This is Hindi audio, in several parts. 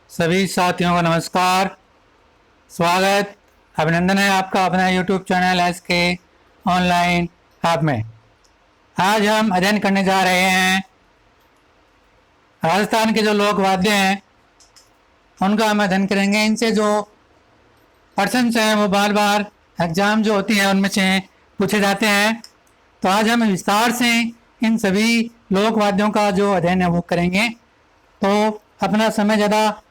सभी साथियों को नमस्कार। स्वागत अभिनंदन है आपका अपना यूट्यूब चैनल एस के ऑनलाइन ऐप में। आज हम अध्ययन करने जा रहे हैं राजस्थान के जो लोक वाद्य हैं उनका हम अध्ययन करेंगे। इनसे जो प्रश्न हैं वो बार बार एग्जाम जो होती है उनमें से पूछे जाते हैं। तो आज हम विस्तार से इन सभी लोक वाद्यों का जो अध्ययन है वो करेंगे। तो अपना समय ज़्यादा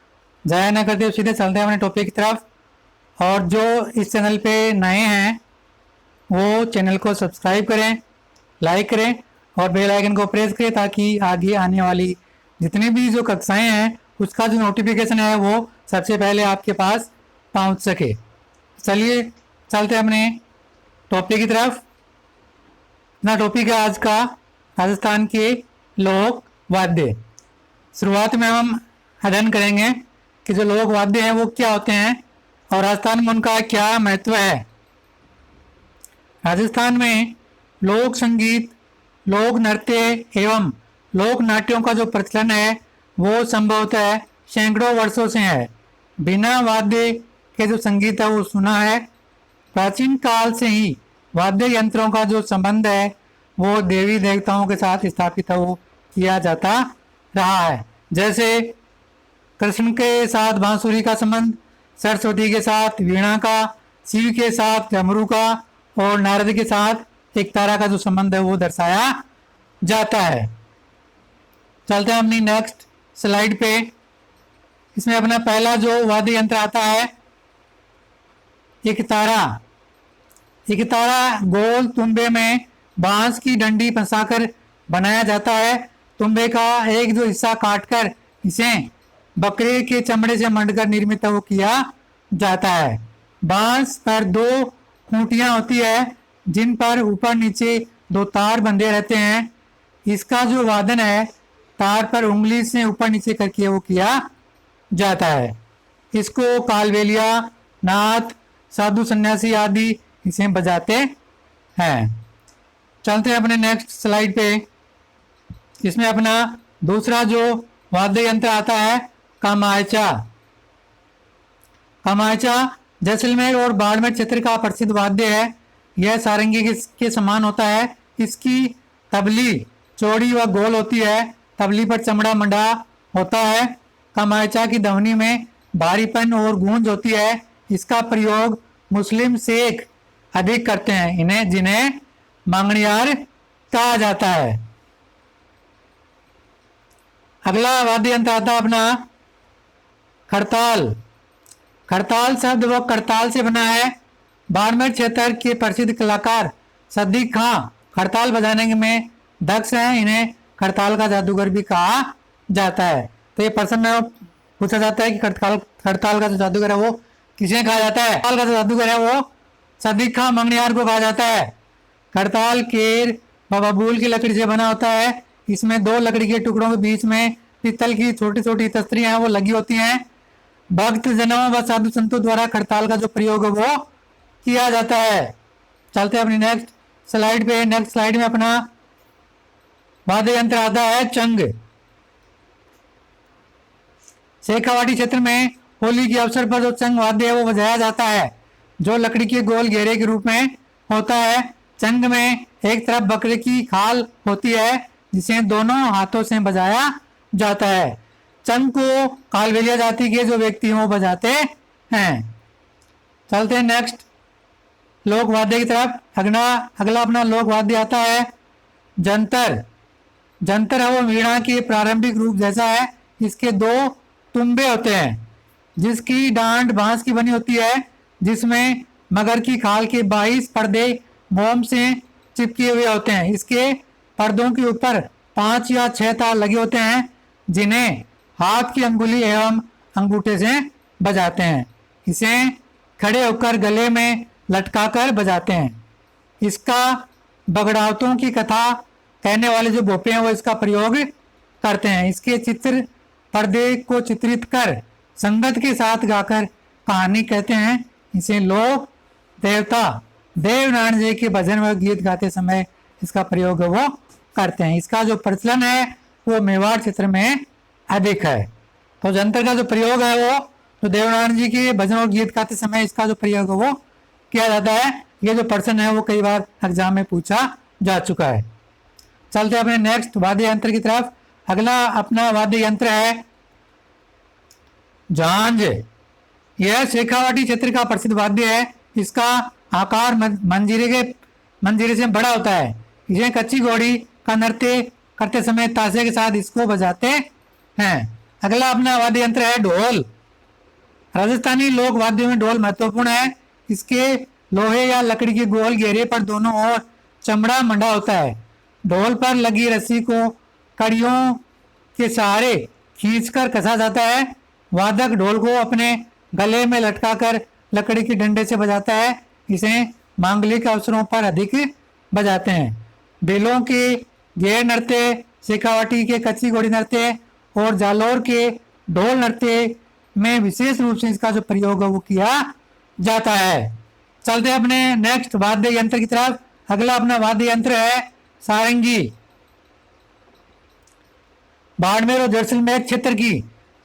ज़ाया न करते हुए सीधे चलते हैं अपने टॉपिक की तरफ। और जो इस चैनल पे नए हैं वो चैनल को सब्सक्राइब करें, लाइक करें और बेल आइकन को प्रेस करें ताकि आगे आने वाली जितनी भी जो कक्षाएं हैं उसका जो नोटिफिकेशन है वो सबसे पहले आपके पास पहुंच सके। चलिए चलते हैं अपने टॉपिक की तरफ। अपना टॉपिक है आज का राजस्थान के लोक वाद्य। शुरुआत में हम अध्ययन करेंगे कि जो लोक वाद्य हैं वो क्या होते हैं और राजस्थान में उनका क्या महत्व है। राजस्थान में लोक संगीत, लोक नृत्य एवं लोक नाट्यों का जो प्रचलन है वो संभवतः सैकड़ों वर्षों से है। बिना वाद्य के जो संगीत है वो सुना है। प्राचीन काल से ही वाद्य यंत्रों का जो संबंध है वो देवी देवताओं के साथ स्थापित हो किया जाता रहा है। जैसे कृष्ण के साथ बांसुरी का संबंध, सरस्वती के साथ वीणा का, शिव के साथ डमरू का और नारद के साथ एक तारा का जो संबंध है वो दर्शाया जाता है। चलते हैं अपनी नेक्स्ट स्लाइड पे। इसमें अपना पहला जो वाद्य यंत्र आता है एक तारा। एक तारा गोल तुंबे में बांस की डंडी फंसाकर बनाया जाता है। तुंबे का एक जो हिस्सा काटकर इसे बकरे के चमड़े से मंडकर निर्मित वो किया जाता है। बांस पर दो खूंटियां होती है जिन पर ऊपर नीचे दो तार बंधे रहते हैं। इसका जो वादन है तार पर उंगली से ऊपर नीचे करके वो किया जाता है। इसको कालबेलिया, नाथ, साधु सन्यासी आदि इसे बजाते हैं। चलते हैं अपने नेक्स्ट स्लाइड पे। इसमें अपना दूसरा जो वाद्य यंत्र आता है कामायचा। कामायचा जैसलमेर और बाड़मेर क्षेत्र का प्रसिद्ध वाद्य है। यह सारंगी के समान होता है। इसकी तबली चौड़ी व गोल होती है। तबली पर चमड़ा मंडा होता है। कामायचा की ध्वनि में भारीपन और गूंज होती है। इसका प्रयोग मुस्लिम शेख अधिक करते हैं, इन्हें जिन्हें मांगणियार कहा जाता है। अगला वाद्य यंत्र आता है अपना खड़ताल। खड़ताल शब्द व करताल से बना है। बाड़मेर क्षेत्र के प्रसिद्ध कलाकार सद्दीक खां खड़ताल बजाने में दक्ष हैं। इन्हें खड़ताल का जादूगर भी कहा जाता है। तो ये प्रश्न में पूछा जाता है कि खड़ताल का जो जादूगर है वो किसे कहा जाता है। खड़ताल का जो जादूगर है वो सद्दीक खां मंगनियार को कहा जाता है। खड़ताल केर व बबूल की लकड़ी से बना होता है। इसमें दो लकड़ी के टुकड़ों के बीच में पीतल की छोटी छोटी तस्तरियां हैं वो लगी होती हैं। भक्त जनों व साधु संतों द्वारा खड़ताल का जो प्रयोग है वो किया जाता है। चलते हैं अपनी नेक्स्ट स्लाइड पे। नेक्स्ट स्लाइड में अपना वाद्य यंत्र आता है चंग। शेखावाटी क्षेत्र में होली के अवसर पर जो चंग वाद्य है वो बजाया जाता है जो लकड़ी के गोल घेरे के रूप में होता है। चंग में एक तरफ बकरे की खाल होती है जिसे दोनों हाथों से बजाया जाता है। चंग को कालबेलिया जाति के जो व्यक्ति हैं वो बजाते हैं। चलते हैं नेक्स्ट लोक वाद्य की तरफ। अगला अपना लोक वाद्य आता है जंतर। जंतर है वो वीणा के प्रारंभिक रूप जैसा है। इसके दो तुम्बे होते हैं जिसकी डांड बांस की बनी होती है जिसमें मगर की खाल के 22 पर्दे मोम से चिपके हुए होते हैं। इसके पर्दों के ऊपर 5 या 6 तार लगे होते हैं जिन्हें हाथ की अंगुली एवं अंगूठे से बजाते हैं। इसे खड़े होकर गले में लटकाकर बजाते हैं। इसका बगड़ावतों की कथा कहने वाले जो भोपे हैं वो इसका प्रयोग करते हैं। इसके चित्र पर्दे को चित्रित कर संगत के साथ गाकर कहानी कहते हैं। इसे लोग देवता देवनारायण जी के भजन व गीत गाते समय इसका प्रयोग वो करते हैं। इसका जो प्रचलन है वो मेवाड़ क्षेत्र में अधिक है। तो जंतर का जो प्रयोग है वो तो देवनारायण जी के भजन और गीत गाते समय इसका जो प्रयोग है वो किया जाता है। ये जो प्रश्न है वो कई बार एग्जाम में पूछा जा चुका है। चलते हैं अपने नेक्स्ट वाद्य यंत्र की तरफ। अगला अपना वाद्य यंत्र है झांझ। यह शेखावाटी क्षेत्र का प्रसिद्ध वाद्य है। इसका आकार मंजीरे से बड़ा होता है। इसे कच्ची घोड़ी का नृत्य करते समय ताशे के साथ इसको बजाते हैं। अगला अपना वाद्य यंत्र है ढोल। राजस्थानी लोक वाद्यों में ढोल महत्वपूर्ण है। इसके लोहे या लकड़ी के गोल घेरे पर दोनों ओर चमड़ा मंडा होता है। ढोल पर लगी रस्सी को कड़ियों के सहारे खींचकर कसा जाता है। वादक ढोल को अपने गले में लटकाकर लकड़ी के डंडे से बजाता है। इसे मांगलिक अवसरों पर अधिक बजाते हैं। बेलों के घेर नृत्य, शेखावाटी के कच्ची घोड़ी नृत्य और जालौर के ढोल नृत्य में विशेष रूप से इसका जो प्रयोग है वो किया जाता है। चलते हैं अपने नेक्स्ट वाद्य यंत्र की तरफ। अगला अपना वाद्य यंत्र है सारंगी। बाड़मेर और जैसलमेर क्षेत्र की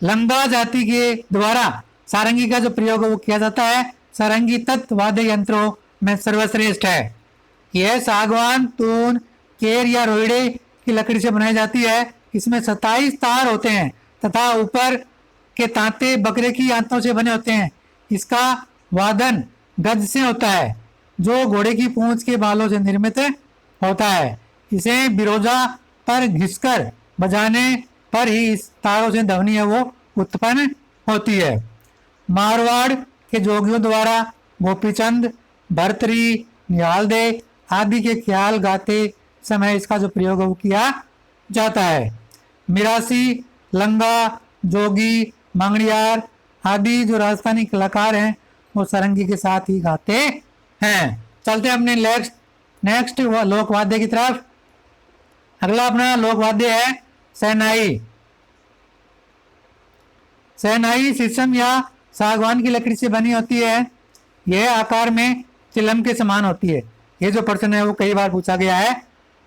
लंगा जाति के द्वारा सारंगी का जो प्रयोग है वो किया जाता है। सारंगी तत्व वाद्य यंत्रों में सर्वश्रेष्ठ है। यह सागवान, तून, केर या रोइड़े की लकड़ी से बनाई जाती है। इसमें 27 तार होते हैं तथा ऊपर के तांते बकरे की आंतों से बने होते हैं। इसका वादन गज से होता है जो घोड़े की पूंछ के बालों से निर्मित होता है। इसे बिरोजा पर घिसकर बजाने पर ही इस तारों से ध्वनि है वो उत्पन्न होती है। मारवाड़ के जोगियों द्वारा गोपीचंद, भरतरी, निहालदे आदि के ख्याल गाते समय इसका जो प्रयोग है वो किया जाता है। मिरासी, लंगा, जोगी, मंगड़ियार आदि जो राजस्थानी कलाकार हैं वो सारंगी के साथ ही गाते हैं। चलते हैं अपने नेक्स्ट लोक वाद्य की तरफ। अगला अपना लोक वाद्य है शहनाई। शहनाई शीशम या सागवान की लकड़ी से बनी होती है। यह आकार में चिलम के समान होती है। ये जो प्रश्न है वो कई बार पूछा गया है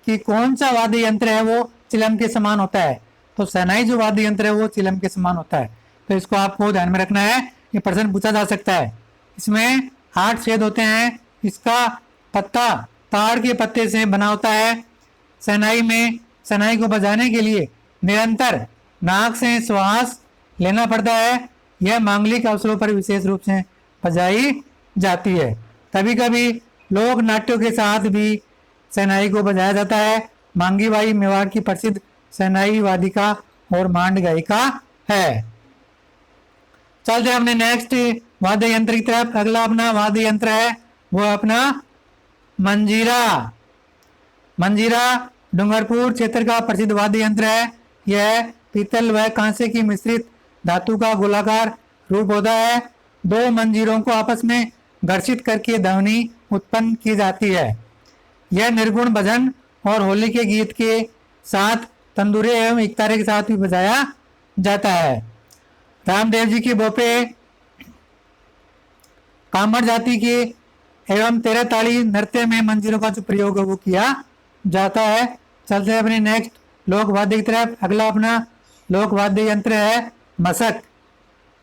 कि कौन सा वाद्य यंत्र है वो चिलम के समान होता है। तो शहनाई जो वाद्य यंत्र है वो चिलम के समान होता है। तो इसको आपको ध्यान में रखना है, ये प्रश्न पूछा जा सकता है। इसमें 8 छेद होते हैं। इसका पत्ता ताड़ के पत्ते से बना होता है। शहनाई को बजाने के लिए निरंतर नाक से श्वास लेना पड़ता है। यह मांगलिक अवसरों पर विशेष रूप से बजाई जाती है। कभी कभी लोक नाट्यों के साथ भी शहनाई को बजाया जाता है। मांगी बाई मेवाड़ की प्रसिद्ध शहनाई वादिका और मांड गायिका है। चलते हैं अपने नेक्स्ट वाद्य यंत्र की तरफ। अगला अपना वाद्य यंत्र है वो अपना मंजीरा। मंजीरा डूंगरपुर क्षेत्र का प्रसिद्ध वाद्य यंत्र है। यह पीतल व कांसे की मिश्रित धातु का गोलाकार रूप होता है। 2 मंजीरों को आपस में घर्षित करके ध्वनि उत्पन्न की जाती है। यह निर्गुण भजन और होली के गीत के साथ तंदूरे एवं इकतारे के साथ भी बजाया जाता है। रामदेव जी के बोपे, कामड़ जाति के एवं 13 ताड़ी नृत्य में मंजीरों का जो प्रयोग है वो किया जाता है। चलते हैं अपने नेक्स्ट लोक वाद्य की तरफ। अगला अपना लोक वाद्य यंत्र है मशक।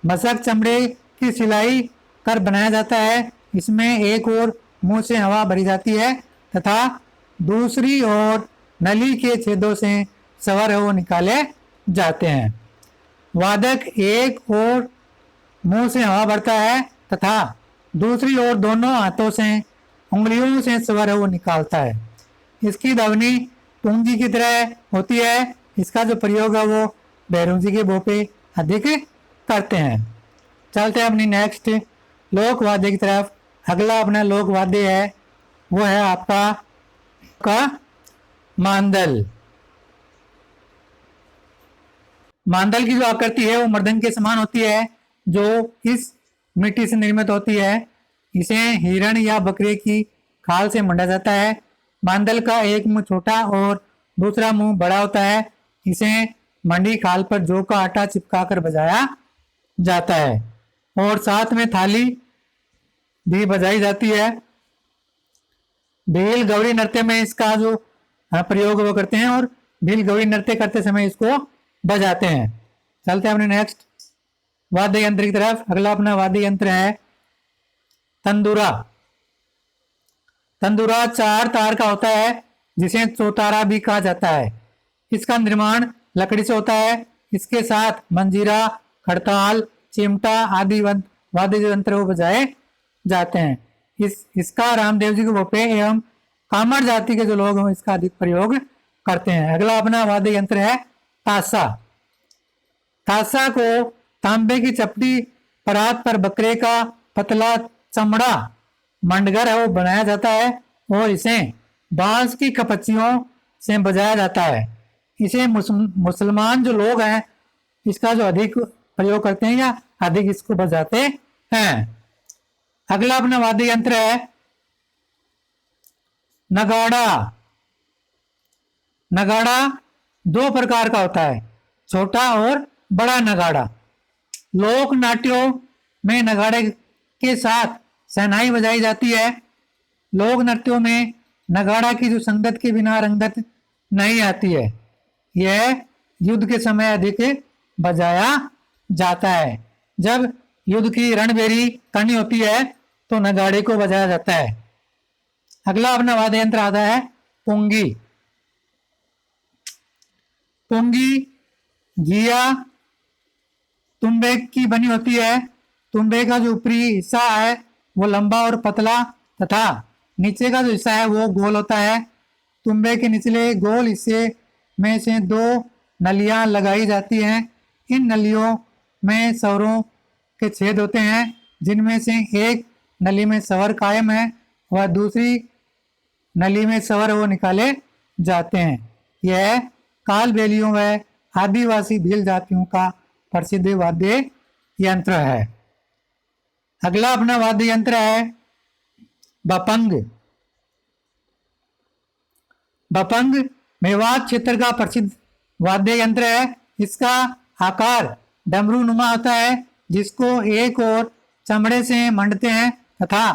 मशक चमड़े की सिलाई कर बनाया जाता है। इसमें एक ओर मुंह से हवा भरी जाती है तथा दूसरी ओर नली के छेदों से स्वर है वो निकाले जाते हैं। वादक एक ओर मुंह से हवा भरता है तथा दूसरी ओर दोनों हाथों से उंगलियों से स्वर है वो निकालता है। इसकी ध्वनि पूंजी की तरह होती है। इसका जो प्रयोग है वो भैरव जी के भोपे अधिक करते हैं। चलते हैं अपनी नेक्स्ट लोक वाद्य की तरफ। अगला अपना लोक वाद्य है वो है आपका मांदल। मांदल की जो आकृति है वो मर्दंग के समान होती है जो इस मिट्टी से निर्मित होती है। इसे हिरण या बकरे की खाल से मंडा जाता है। मांदल का एक मुंह छोटा और दूसरा मुंह बड़ा होता है। इसे मंडी खाल पर जौ का आटा चिपकाकर बजाया जाता है और साथ में थाली भी बजाई जाती है। भील गौरी नृत्य में इसका जो प्रयोग वो करते हैं और भील गौरी नृत्य करते समय इसको बजाते हैं। चलते हैं अपने नेक्स्ट वाद्य यंत्र की तरफ। अगला अपना वाद्य यंत्र है तंदूरा। तंदूरा 4 तार का होता है, जिसे चौतारा भी कहा जाता है। इसका निर्माण लकड़ी से होता है। इसके साथ मंजीरा, खड़ताल, चिमटा आदि वाद्य यंत्र वो बजाए जाते हैं। इसका रामदेव जी के भोपे एवं कामर जाति के जो लोग हैं इसका अधिक प्रयोग करते हैं। अगला अपना वाद्य यंत्र है ताशा। ताशा को तांबे की चपटी परात पर बकरे का पतला चमड़ा मंडगर है वो बनाया जाता है और इसे बांस की कपचियों से बजाया जाता है। इसे मुसलमान जो लोग हैं इसका जो अधिक प्रयोग करते हैं या अधिक इसको बजाते हैं। अगला अपना वाद्य यंत्र है नगाड़ा। नगाड़ा 2 प्रकार का होता है, छोटा और बड़ा नगाड़ा। लोक नाट्यों में नगाड़े के साथ शहनाई बजाई जाती है। लोक नृत्यों में नगाड़ा की जो संगत के बिना रंगत नहीं आती है, यह युद्ध के समय अधिक बजाया जाता है। जब युद्ध की रणभेरी करनी होती है तो नगाड़े को बजाया जाता है। अगला अपना वाद्य यंत्र आता है पुंगी। पुंगी घिया तुम्बे की बनी होती है। तुम्बे का जो ऊपरी हिस्सा है वो लंबा और पतला तथा नीचे का जो हिस्सा है वो गोल होता है। तुम्बे के निचले गोल हिस्से में से 2 नलियां लगाई जाती हैं। इन नलियों में स्वरों के छेद होते हैं, जिनमें से एक नली में स्वर कायम है व दूसरी नली में स्वर वो निकाले जाते हैं। यह कालबेलियों व आदिवासी भील जातियों का प्रसिद्ध वाद्य यंत्र है। अगला अपना वाद्य यंत्र है बपंग। बपंग मेवात क्षेत्र का प्रसिद्ध वाद्य यंत्र है। इसका आकार डमरू नुमा होता है, जिसको एक ओर चमड़े से मंडते हैं तथा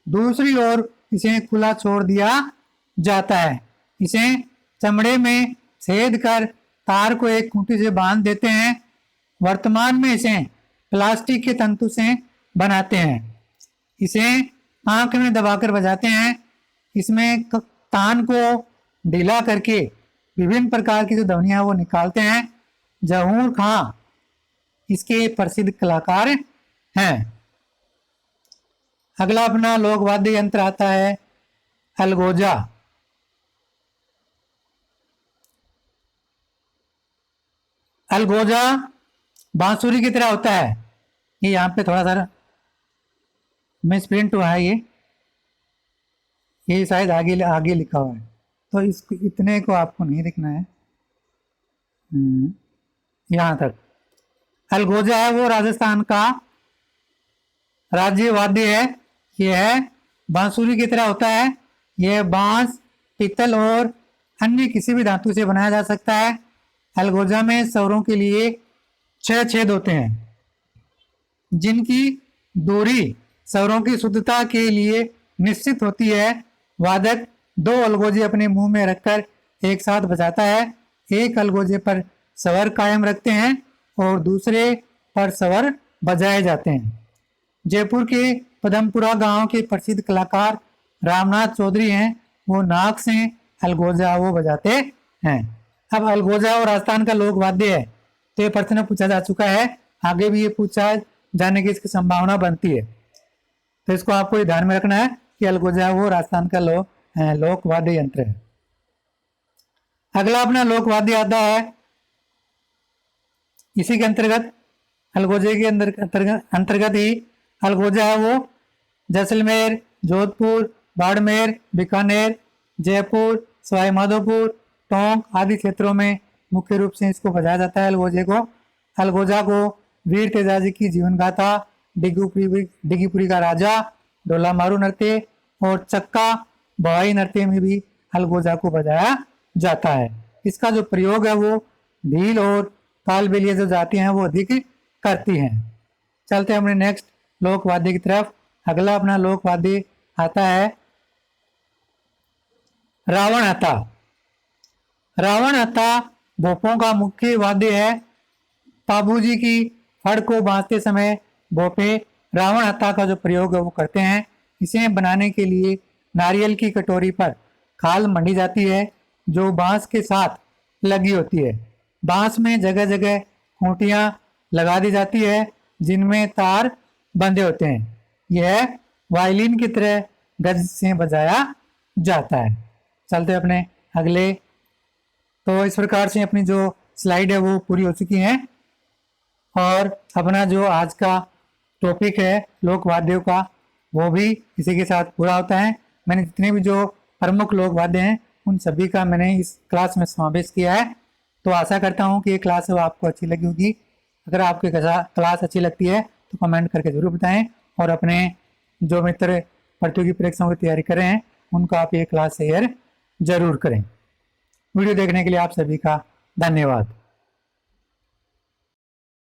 दूसरी ओर इसे खुला छोड़ दिया जाता है। इसे चमड़े में छेद कर तार को एक खूंटी से बांध देते हैं। वर्तमान में इसे प्लास्टिक के तंतु से बनाते हैं। इसे आंख में दबाकर बजाते हैं। इसमें तान को ढीला करके विभिन्न प्रकार की जो ध्वनियां वो निकालते हैं। जहूर खां इसके प्रसिद्ध कलाकार हैं। अगला अपना लोक वाद्य यंत्र आता है अलगोजा। अलगोजा बांसुरी की तरह होता है। ये यहाँ पे थोड़ा सा मिसप्रिंट हुआ है। ये शायद आगे आगे लिखा हुआ है, तो इसको इतने को आपको नहीं लिखना है। यहाँ तक अलगोजा है वो राजस्थान का राज्य वाद्य है। यह बांसुरी की तरह होता है। यह बांस, पीतल और अन्य किसी भी धातु से बनाया जा सकता है। अलगोजा में स्वरों के लिए 6 छेद होते हैं, जिनकी दूरी स्वरों की शुद्धता के लिए निश्चित होती है। वादक 2 अलगोजे अपने मुंह में रखकर एक साथ बजाता है। एक अलगोजे पर स्वर कायम रखते हैं और दूसरे पर स्वर बजाए जाते हैं। जयपुर के पदमपुरा गांव के प्रसिद्ध कलाकार रामनाथ चौधरी हैं। वो नाक से अलगोजा वो बजाते हैं। अब अलगोजा और राजस्थान का लोक वाद्य है, तो ये प्रश्न पूछा जा चुका है। आगे भी ये पूछा जाने की इसकी संभावना बनती है, तो इसको आपको ये ध्यान में रखना है कि अलगोजा वो राजस्थान का लोक वाद्य यंत्र है। अगला अपना लोक वाद्य आता है इसी के अंतर्गत, अलगोजे के अंतर्गत ही अलगोजा है वो जैसलमेर, जोधपुर, बाड़मेर, बीकानेर, जयपुर, सवाई माधोपुर, टोंक आदि क्षेत्रों में मुख्य रूप से इसको बजाया जाता है। अलगोजा को वीर तेजाजी की जीवन गाथा, डिगीपुरी का राजा, डोला मारू नृत्य और चक्का बवाई नृत्य में भी अलगोजा को बजाया जाता है। इसका जो प्रयोग है वो भील और कालबेलिया जो जाति हैं वो अधिक करती हैं। चलते हैं अपने नेक्स्ट लोक वाद्य की तरफ। अगला अपना लोक वाद्य आता है रावण हत्था। रावण हत्था भोपों का मुख्य वाद्य है। पाबूजी की फड़ को बांधते समय भोपे रावण हत्था का जो प्रयोग है वो करते हैं। इसे बनाने के लिए नारियल की कटोरी पर खाल मंडी जाती है जो बांस के साथ लगी होती है। बांस में जगह जगह खूंटियां लगा दी जाती है जिनमें तार बंधे होते हैं। यह वायलिन की तरह गज से बजाया जाता है। चलते हैं अपने अगले। तो इस प्रकार से अपनी जो स्लाइड है वो पूरी हो चुकी है और अपना जो आज का टॉपिक है लोक वाद्यों का वो भी इसी के साथ पूरा होता है। मैंने जितने भी जो प्रमुख लोक वाद्य हैं उन सभी का मैंने इस क्लास में समावेश किया है। तो आशा करता हूँ कि ये क्लास है वो आपको अच्छी लगी होगी। अगर आपको क्लास अच्छी लगती है तो कमेंट करके ज़रूर बताएं और अपने जो मित्र प्रतियोगी परीक्षाओं की तैयारी कर रहे हैं उनको आप ये क्लास शेयर जरूर करें। वीडियो देखने के लिए आप सभी का धन्यवाद।